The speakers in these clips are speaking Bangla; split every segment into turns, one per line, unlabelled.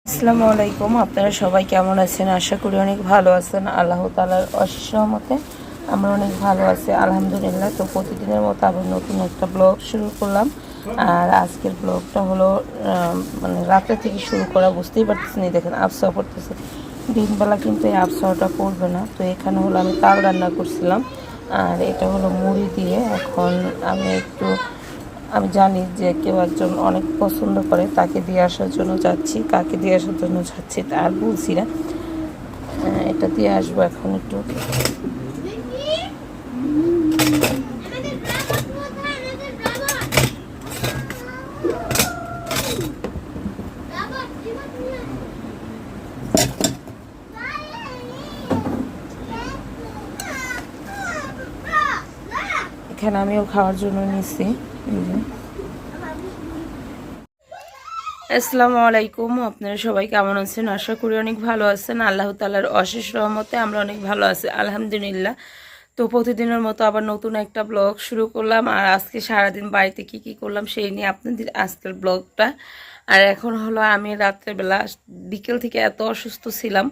আসসালামু আলাইকুম। আপনারা সবাই কেমন আছেন? আশা করি অনেক ভালো আছেন। আল্লাহ তাআলার অশেষ রহমতে আমরা অনেক ভালো আছি, আলহামদুলিল্লাহ। তো প্রতিদিনের মতো আবার নতুন একটা ব্লগ শুরু করলাম। আর আজকের ব্লগটা হলো মানে রাতে থেকে শুরু করা, বুঝতেই পারতেছেন। এই দেখেন আবহাওয়া পড়তেছে, দিনবেলা কিন্তু এই আবহাওয়াটা পড়বে না। তো এখানে হলো আমি তাল রান্না করছিলাম, আর এটা হলো মুড়ি দিয়ে। এখন আমি জানি যে কেউ একজন অনেক পছন্দ করে, তাকে দিয়ে আসার জন্য যাচ্ছি। কাকে দিয়ে আসার জন্য যাচ্ছি তা আর বলছি না, এটা দিয়ে আসবো এখন একটু। এখানে আমিও খাওয়ার জন্য নিচ্ছি। আসসালামু আলাইকুম। আপনারা সবাই কেমন আছেন? আশা করি অনেক ভালো আছেন। আল্লাহ তাআলার অশেষ রহমতে আমরা অনেক ভালো আছি, আলহামদুলিল্লাহ। তো প্রতিদিনের মতো আবার নতুন একটা ব্লগ শুরু করলাম। আর আজকে সারাদিন বাড়িতে কি করলাম সেই নিয়ে আপনাদের আজকের ব্লগটা। আর এখন হলো আমি রাত্রেবেলা বিকেল থেকে এত অসুস্থ ছিলাম,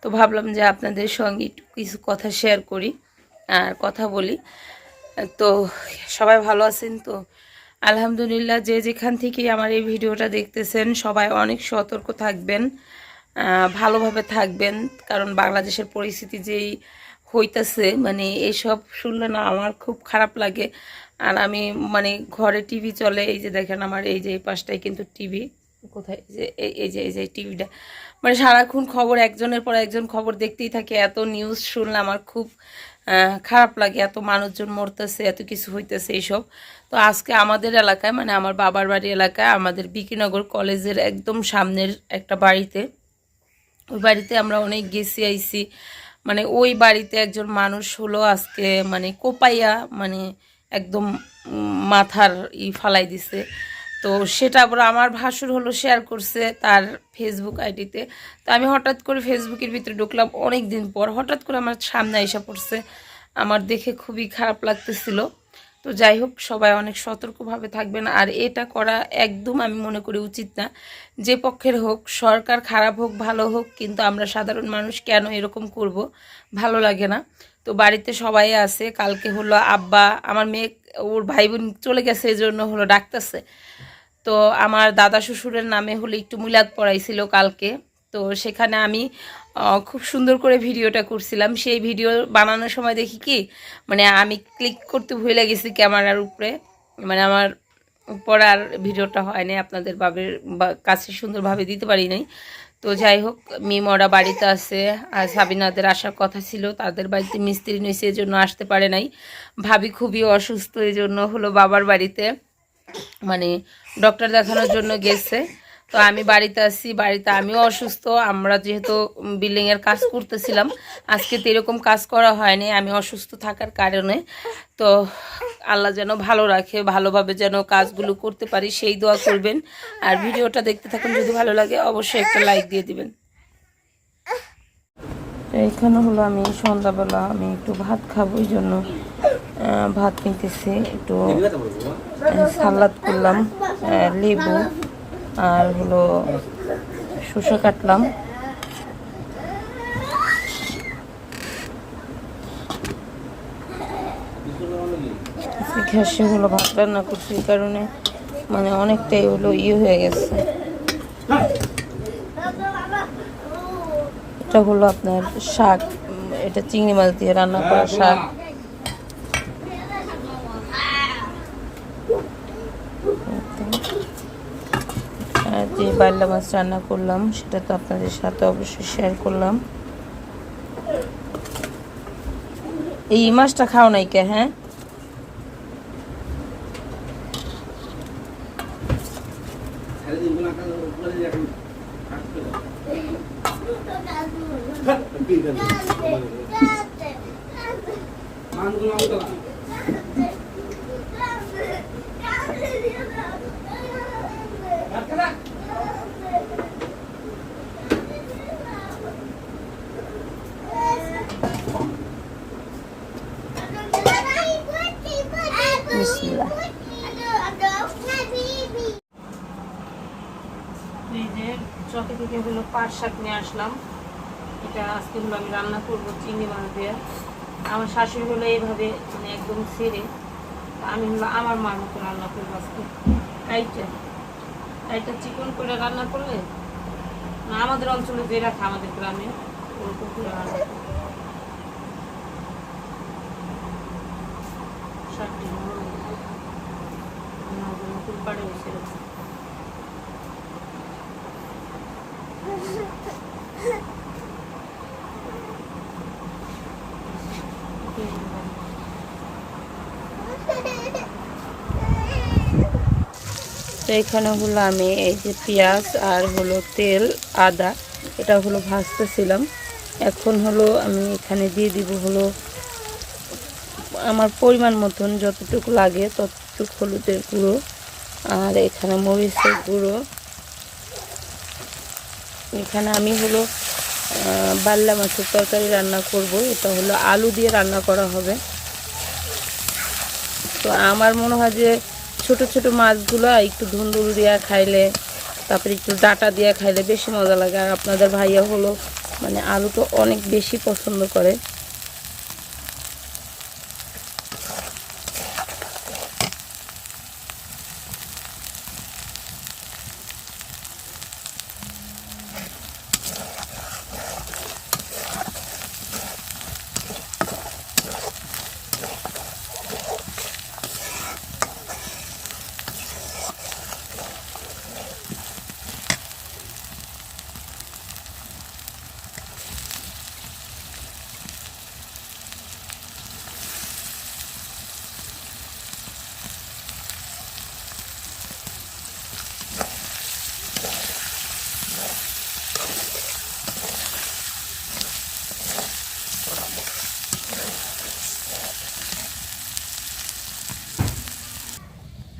তো ভাবলাম যে আপনাদের সঙ্গে একটু কিছু কথা শেয়ার করি আর কথা বলি। তো সবাই ভালো আছেন তো? আলহামদুলিল্লাহ। যে যেখান থেকে আমার এই ভিডিওটা দেখতেছেন সবাই অনেক সতর্ক থাকবেন, ভালোভাবে থাকবেন। কারণ বাংলাদেশের পরিস্থিতি যেই হইতাছে, মানে এইসব শুনলে না আমার খুব খারাপ লাগে। আর আমি মানে ঘরে টিভি চলে, এই যে দেখেন আমার এই যে এই পাশটায় কিন্তু টিভি। কোথায় যে এই যে টিভিটা, মানে সারাক্ষণ খবর, একজনের পর একজন খবর দেখতেই থাকে। এত নিউজ শুনলে আমার খুব খারাপ লাগে। এত মানুষজন মরতেছে, এত কিছু হইতেছে এইসব। তো আজকে আমাদের এলাকায়, মানে আমার বাবার বাড়ি এলাকায়, আমাদের বিকিনগর কলেজের একদম সামনের একটা বাড়িতে, ওই বাড়িতে আমরা অনেক গেছি আইছি। মানে ওই বাড়িতে একজন মানুষ হলো আজকে মানে কোপাইয়া, মানে একদম মাথার ফালাই দিছে। তো সেটা আবার আমার ভাসুর হলো শেয়ার করছে তার ফেসবুক আইডিতে। তো আমি হঠাৎ করে ফেসবুকের ভিতরে ঢুকলাম অনেক দিন পর, হঠাৎ করে আমার সামনে এসে পড়ছে। আমার দেখে খুবই খারাপ লাগতেছিল। তো যাই হোক, সবাই অনেক সতর্কভাবে থাকবেন। আর এটা করা একদম আমি মনে করি উচিত না, যে পক্ষের হোক, সরকার খারাপ হোক ভালো হোক, কিন্তু আমরা সাধারণ মানুষ কেন এরকম করব? ভালো লাগে না। তো বাড়িতে সবাই আছে। কালকে হলো আব্বা, আমার মেয়ে ওর ভাই বোন চলে গেছে, এই জন্য হলো ডাকতেছে। তো আমার দাদা শ্বশুরের নামে হলো একটু মিলাদ পড়াইছিল কালকে। তো সেখানে আমি খুব সুন্দর করে ভিডিওটা করছিলাম। সেই ভিডিও বানানোর সময় দেখি কি, মানে আমি ক্লিক করতে ভুলে গেছি ক্যামেরার উপরে, মানে আমার পরে আর ভিডিওটা হয়নি, আপনাদের কাছে সুন্দরভাবে দিতে পারি নাই। তো যাই হোক, মিমরা বাড়িতে আছে, আর সাবিনাদের আসার কথা ছিল, তাদের বাড়িতে মিস্ত্রি নিয়েছে, এই জন্য আসতে পারে নাই। ভাবি খুবই অসুস্থ, এই জন্য হলো বাবার বাড়িতে মানে ডক্টর দেখানোর জন্য গেছে। তো আমি বাড়িতে আছি, বাড়িতে আমিও অসুস্থ। আমরা যেহেতু বিল্ডিংয়ের কাজ করতেছিলাম, আজকে তো এরকম কাজ করা হয়নি আমি অসুস্থ থাকার কারণে। তো আল্লাহ যেন ভালো রাখে, ভালোভাবে যেন কাজগুলো করতে পারি সেই দোয়া করবেন। আর ভিডিওটা দেখতে থাকুন, যদি ভালো লাগে অবশ্যই একটা লাইক দিয়ে দিবেন। এইখানে হলো আমি সন্ধ্যাবেলা আমি একটু ভাত খাবো, এই জন্য ভাত নিতেছি। একটু সালাদ করলাম, লেবু আর হলো শসা কাটলাম। ঘ্যাসে হলো ভাত রান্না করছি, এই কারণে মানে অনেকটাই হলো হয়ে গেছে। এটা হলো আপনার শাক, এটা চিংড়ি মাছ দিয়ে রান্না করা শাক। যে বাইলা মাছ রান্না করলাম সেটা তো আপনাদের সাথে অবশ্যই শেয়ার করলাম। এই মাছটা খাও নাই কে? হ্যাঁ, বিসমিল্লাহ। এই যে চকে থেকে হলো পাট শাক নিয়ে আসলাম। এটা আজকে হলো আমি রান্না করবো চিংড়ি মাছ দিয়ে। আমার শাশুড়ি হলো এইভাবে মানে একদম ছেড়ে, আমি হলো আমার মার মতো রান্না করবো আজকে। কাইটা চিকন করে রান্না করলে না, আমাদের অঞ্চলে যে রাখা আমাদের গ্রামে ওরকম করে রান্না করবো। শাকটি নতুন পাড়ে বসে গেছে। তো এখানে হলো আমি এই যে পেঁয়াজ আর হলো তেল আদা এটা হলো ভাজতেছিলাম। এখন হলো আমি এখানে দিয়ে দিব হলো আমার পরিমাণ মতন যতটুকু লাগে ততটুকু হলুদের গুঁড়ো, আর এখানে মরিচের গুঁড়ো। এখানে আমি হলো বাল্লা মাছের তরকারি রান্না করব। এটা হলো আলু দিয়ে রান্না করা হবে। তো আমার মনে হয় যে ছোট ছোট মাছগুলো একটু ধুন্দুল দিয়ে খাইলে, তারপরে একটু ডাটা দিয়ে খাইলে বেশি মজা লাগে। আর আপনাদের ভাইয়া হলো মানে আলু তো অনেক বেশি পছন্দ করে।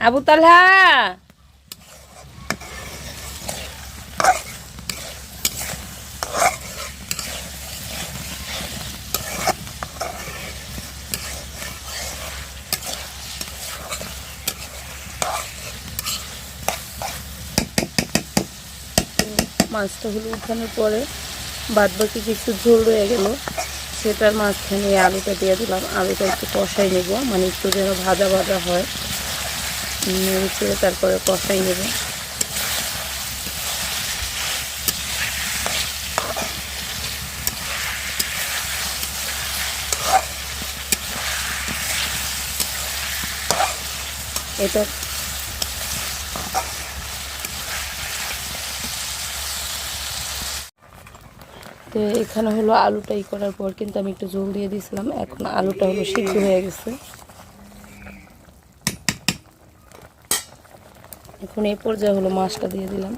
আবু তালহা, মাছটা হলো উঠানোর পরে বাদ বাকি কিছু ঝোল রয়ে গেল, সেটার মাঝখানে আলুটা দিয়ে দিলাম। আলুটা একটু কষাই নেব, মানে একটু যেন ভাজা ভাজা হয়, নেড়ে তারপরে কষাই নেব। এটা তো এখানে হলো আলুটাই করার পর কিন্তু আমি একটু জল দিয়ে দিয়েছিলাম। এখন আলুটা হলো সিদ্ধ হয়ে গেছে। এখন এই পর্যায়ে হলো মাছটা দিয়ে দিলাম।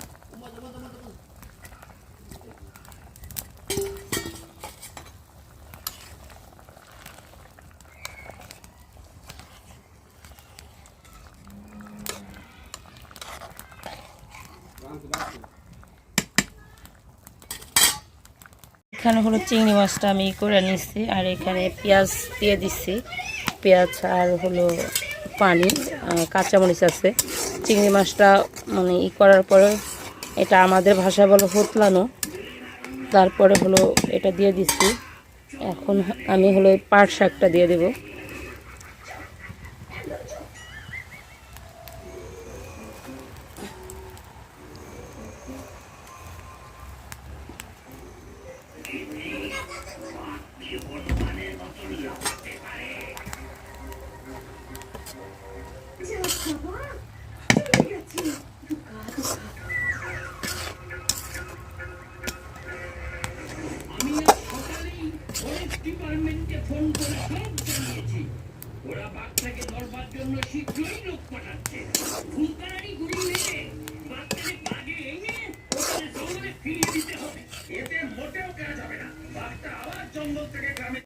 এখানে হলো চিংড়ি মাছটা আমি করে নিচ্ছি, আর এখানে পেঁয়াজ দিয়ে দিচ্ছি। পেঁয়াজ আর হলো পানি, কাঁচামরিচ আছে। চিংড়ি মাছটা মানে করার পরে, এটা আমাদের ভাষায় বলো হোতলানো, তারপরে হলো এটা দিয়ে দিচ্ছি। এখন আমি হলো পাট শাকটা দিয়ে দেবো। ডিপার্টমেন্টে ফোন করে সব জানিয়েছি, ওরা বাচ্চাকে ধরবার জন্য শীঘ্রই লোক পাঠাচ্ছে। ফুলকারি গুলি মেরে বাচ্চাকে বাগে এনে ওখানে জঙ্গলে ফিরিয়ে দিতে হবে। এতে মোটেও কাজ হবে না। বাচ্চা আবার জঙ্গল থেকে গ্রামে।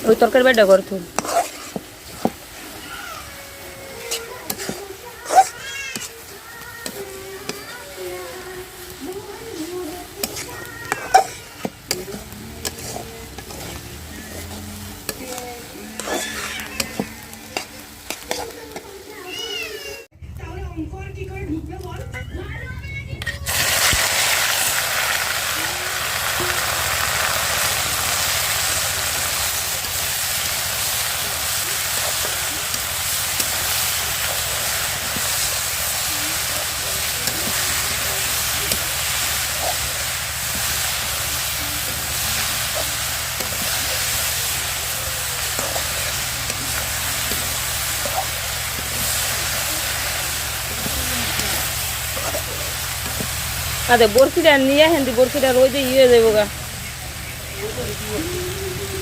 ওই তরকারি বেডা করতো। আচ্ছা বরফিটা নিয়ে হেন বরফিটা রোজ ইয়ে যাবো গা